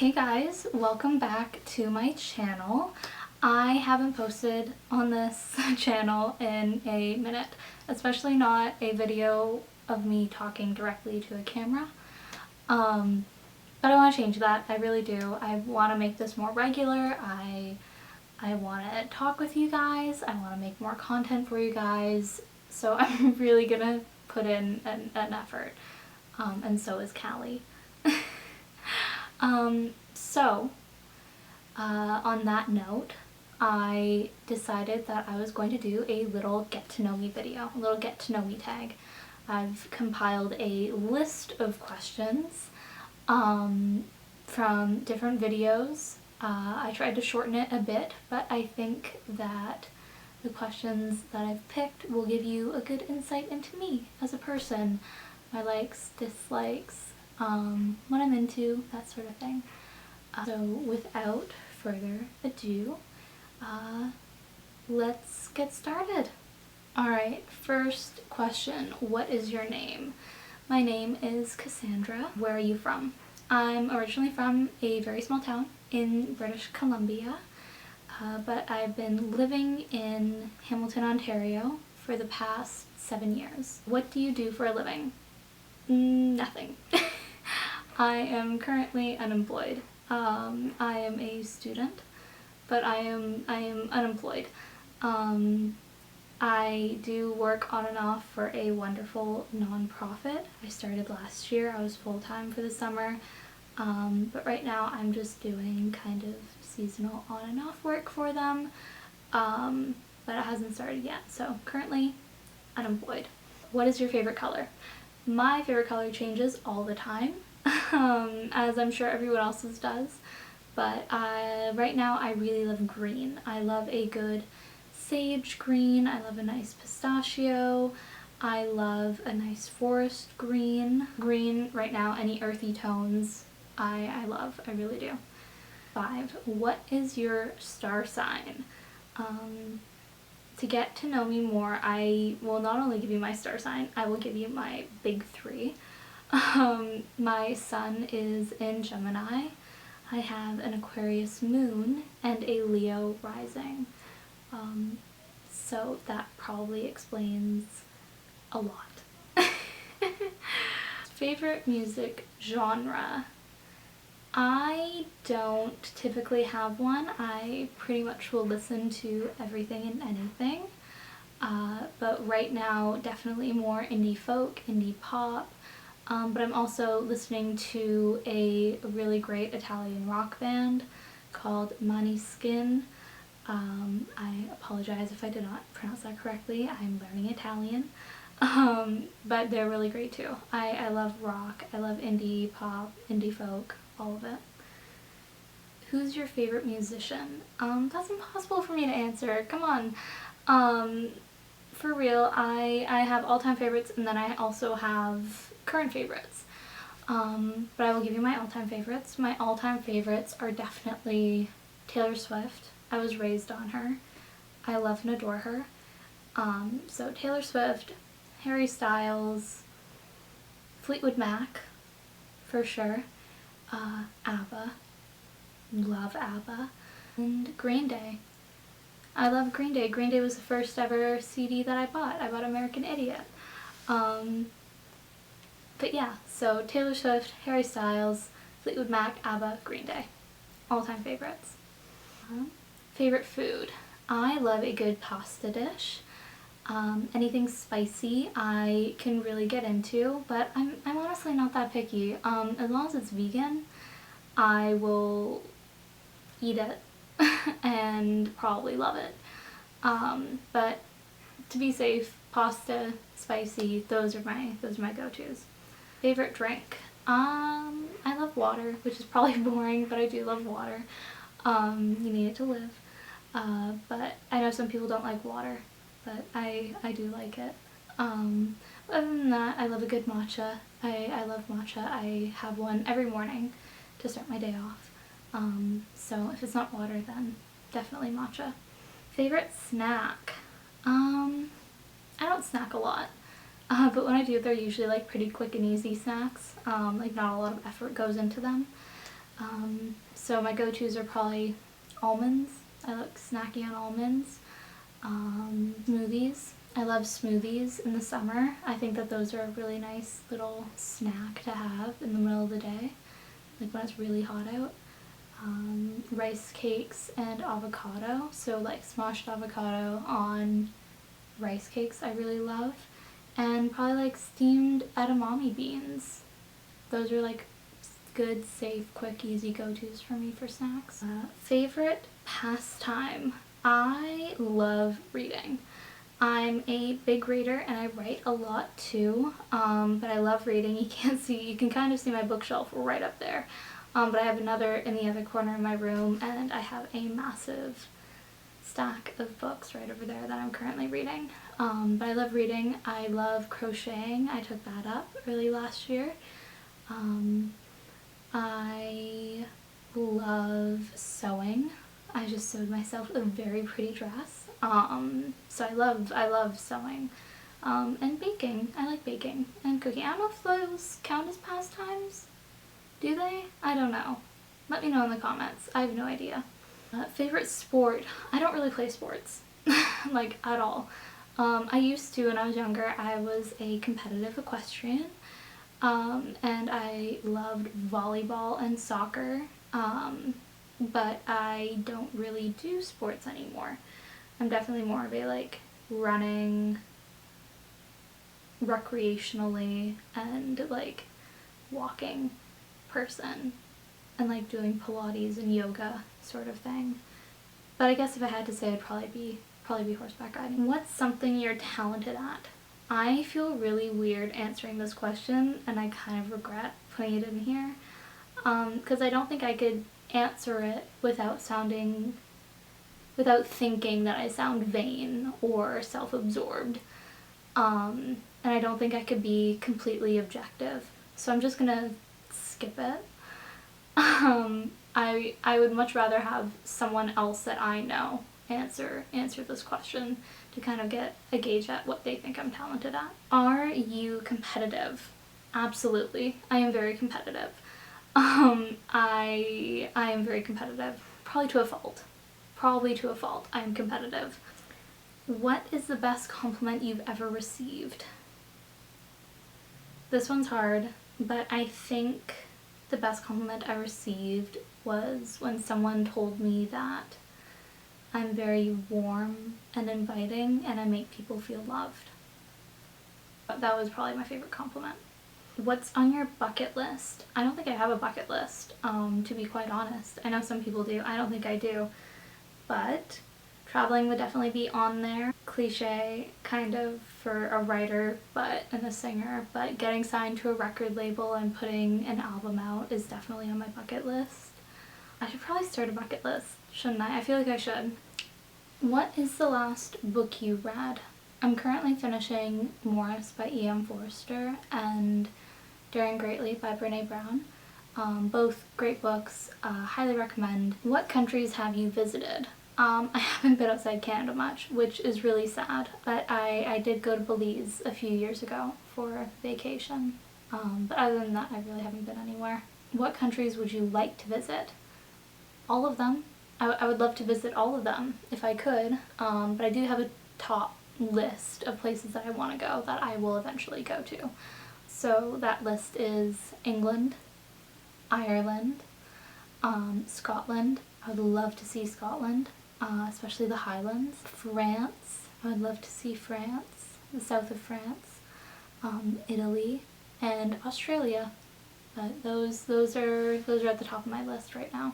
Hey guys, welcome back to my channel. I haven't posted on this channel in a minute, especially not a video of me talking directly to a camera. But I want to change that, I really do. I want to make this more regular. I want to talk with you guys. I want to make more content for you guys. So I'm really gonna put in an effort. And so is Callie. On that note, I decided that I was going to do a little get to know me video, a little get to know me tag. I've compiled a list of questions from different videos. I tried to shorten it a bit, but I think that the questions that I've picked will give you a good insight into me as a person, my likes, dislikes, what I'm into, that sort of thing. So without further ado, let's get started. Alright, first question, what is your name? My name is Cassandra. Where are you from? I'm originally from a very small town in British Columbia, but I've been living in Hamilton, Ontario for the past 7 years. What do you do for a living? Nothing. I am currently unemployed. I am a student, but I am unemployed. I do work on and off for a wonderful non-profit. I started last year. I was full-time for the summer, but right now I'm just doing kind of seasonal on and off work for them, but it hasn't started yet, so currently unemployed. What is your favorite color? My favorite color changes all the time, as I'm sure everyone else's does, but right now I really love green. I love a good sage green, I love a nice pistachio, I love a nice forest green. Green right now, any earthy tones, I love, I really do. 5. What is your star sign? To get to know me more, I will not only give you my star sign, I will give you my big 3. My sun is in Gemini, I have an Aquarius moon, and a Leo rising. So that probably explains a lot. Favorite music genre? I don't typically have one. I pretty much will listen to everything and anything. But right now, definitely more indie folk, indie pop. But I'm also listening to a really great Italian rock band called Maniskin. I apologize if I did not pronounce that correctly. I'm learning Italian. But they're really great too. I love rock, I love indie pop, indie folk, all of it. Who's your favorite musician? That's impossible for me to answer. Come on. For real, I have all-time favorites, and then I also have current favorites. But I will give you my all-time favorites. My all-time favorites are definitely Taylor Swift. I was raised on her. I love and adore her. So Taylor Swift, Harry Styles, Fleetwood Mac, for sure, ABBA, love ABBA, and Green Day. I love Green Day. Green Day was the first ever CD that I bought. I bought American Idiot. But yeah, so Taylor Swift, Harry Styles, Fleetwood Mac, ABBA, Green Day. All-time favorites. Favorite food? I love a good pasta dish. Anything spicy I can really get into, but I'm honestly not that picky. As long as it's vegan, I will eat it and probably love it. But to be safe, pasta, spicy, those are my go-tos. Favorite drink? I love water, which is probably boring, but I do love water. You need it to live. But I know some people don't like water, but I do like it. Other than that, I love a good matcha. I love matcha. I have one every morning to start my day off. So if it's not water, then definitely matcha. Favorite snack? I don't snack a lot, but when I do, they're usually like pretty quick and easy snacks. Like not a lot of effort goes into them. So my go-tos are probably almonds. I like snacky on almonds. Smoothies. I love smoothies in the summer. I think that those are a really nice little snack to have in the middle of the day, like when it's really hot out. Rice cakes and avocado. So like smashed avocado on rice cakes I really love. And probably like steamed edamame beans. Those are like good, safe, quick, easy go-tos for me for snacks. Favorite pastime. I love reading. I'm a big reader and I write a lot too, but I love reading. You can kind of see my bookshelf right up there. But I have another in the other corner of my room, and I have a massive stack of books right over there that I'm currently reading. But I love reading. I love crocheting. I took that up early last year. I love sewing. I just sewed myself a very pretty dress. So I love sewing. And baking. I like baking and cooking. I don't know if those count as pastimes. Do they? I don't know. Let me know in the comments. I have no idea. Favorite sport? I don't really play sports. Like, at all. I used to when I was younger. I was a competitive equestrian. And I loved volleyball and soccer. But I don't really do sports anymore. I'm definitely more of a like running recreationally and like walking person and like doing Pilates and yoga sort of thing. But I guess if I had to say, it'd probably be horseback riding. What's something you're talented at? I feel really weird answering this question, and I kind of regret putting it in here because I don't think I could answer it without thinking that I sound vain or self-absorbed. And I don't think I could be completely objective. So I'm just gonna skip it. I would much rather have someone else that I know answer this question to kind of get a gauge at what they think I'm talented at. Are you competitive? Absolutely. I am very competitive. I am very competitive. Probably to a fault. I am competitive. What is the best compliment you've ever received? This one's hard, but I think the best compliment I received was when someone told me that I'm very warm and inviting and I make people feel loved. That was probably my favorite compliment. What's on your bucket list? I don't think I have a bucket list, to be quite honest. I know some people do. I don't think I do. But traveling would definitely be on there. Cliche kind of for a writer and a singer, but getting signed to a record label and putting an album out is definitely on my bucket list. I should probably start a bucket list, shouldn't I? I feel like I should. What is the last book you read? I'm currently finishing Morris by E.M. Forster and Daring Greatly by Brené Brown. Both great books, highly recommend. What countries have you visited? I haven't been outside Canada much, which is really sad, but I did go to Belize a few years ago for vacation. But other than that, I really haven't been anywhere. What countries would you like to visit? All of them. I would love to visit all of them if I could, but I do have a top list of places that I want to go that I will eventually go to. So that list is England, Ireland, Scotland. I would love to see Scotland, especially the Highlands. France. I would love to see France, the south of France, Italy, and Australia. But those are at the top of my list right now.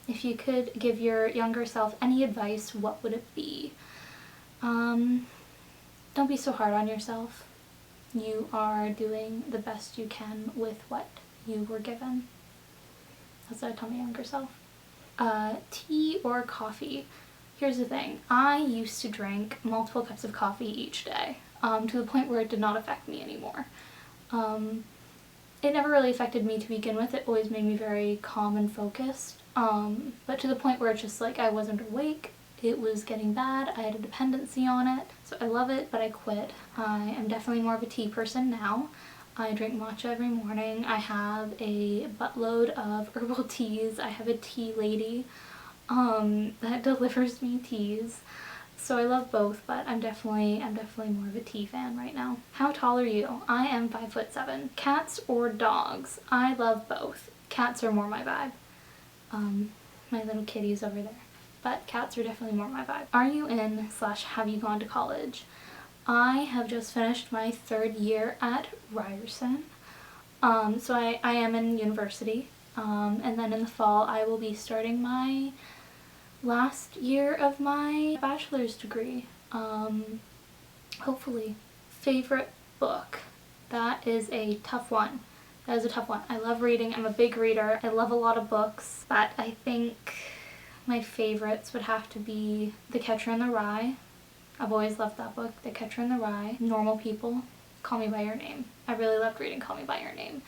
If you could give your younger self any advice, what would it be? Don't be so hard on yourself. You are doing the best you can with what you were given. That's what I tell my younger self. Tea or coffee? Here's the thing. I used to drink multiple cups of coffee each day, to the point where it did not affect me anymore. It never really affected me to begin with. It always made me very calm and focused. But to the point where it's just like I wasn't awake, it was getting bad, I had a dependency on it, so I love it, but I quit. I am definitely more of a tea person now. I drink matcha every morning. I have a buttload of herbal teas. I have a tea lady that delivers me teas. So I love both, but I'm definitely more of a tea fan right now. How tall are you? I am 5'7". Cats or dogs? I love both. Cats are more my vibe. My little kitties over there. But cats are definitely more my vibe. Are you in / have you gone to college? I have just finished my 3rd year at Ryerson. So I am in university. And then in the fall I will be starting my last year of my bachelor's degree. Hopefully. Favorite book? That is a tough one. That is a tough one. I love reading. I'm a big reader. I love a lot of books, but I think my favorites would have to be The Catcher in the Rye. I've always loved that book. The Catcher in the Rye. Normal People. Call Me By Your Name. I really loved reading Call Me By Your Name.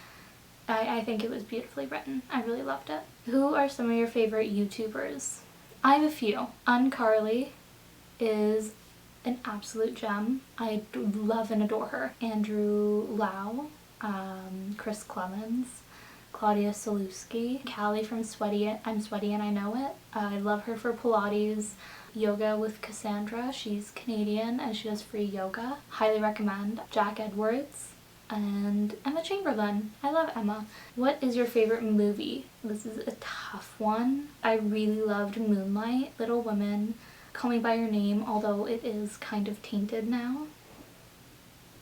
I think it was beautifully written. I really loved it. Who are some of your favorite YouTubers? I have a few. Uncarly is an absolute gem. I love and adore her. Andrew Lau, Chris Clemens, Claudia Salewski, Callie from I'm Sweaty and I Know It. I love her for Pilates. Yoga with Cassandra. She's Canadian and she does free yoga. Highly recommend. Jack Edwards and Emma Chamberlain. I love Emma. What is your favorite movie? This is a tough one. I really loved Moonlight, Little Women, Call Me By Your Name, although it is kind of tainted now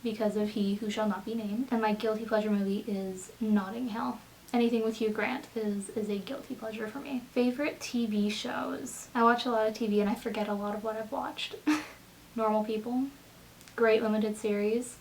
because of He Who Shall Not Be Named. And my guilty pleasure movie is Notting Hill. Anything with Hugh Grant is a guilty pleasure for me. Favorite TV shows? I watch a lot of TV and I forget a lot of what I've watched. Normal People, great limited series.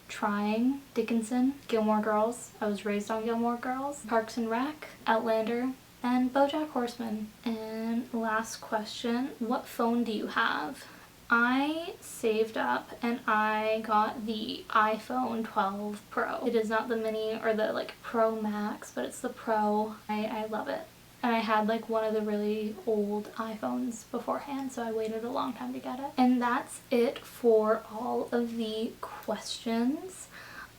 Trying, Dickinson, Gilmore Girls. I was raised on Gilmore Girls. Parks and Rec, Outlander, and BoJack Horseman. And last question, what phone do you have? I saved up and I got the iPhone 12 Pro. It is not the mini or the like Pro Max, but it's the Pro. I love it. And I had like one of the really old iPhones beforehand, so I waited a long time to get it. And that's it for all of the questions.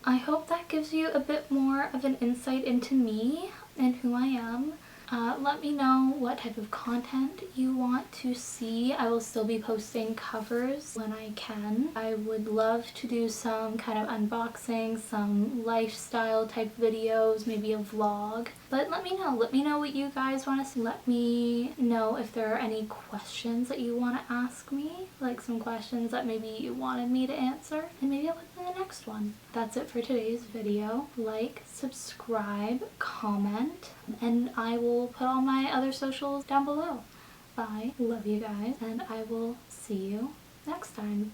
I hope that gives you a bit more of an insight into me and who I am. Let me know what type of content you want to see. I will still be posting covers when I can. I would love to do some kind of unboxing, some lifestyle type videos, maybe a vlog. But let me know. Let me know what you guys want to see. Let me know if there are any questions that you want to ask me, like some questions that maybe you wanted me to answer, and maybe I'll put them in the next one. That's it for today's video. Like, subscribe, comment, and I will put all my other socials down below. Bye. Love you guys, and I will see you next time.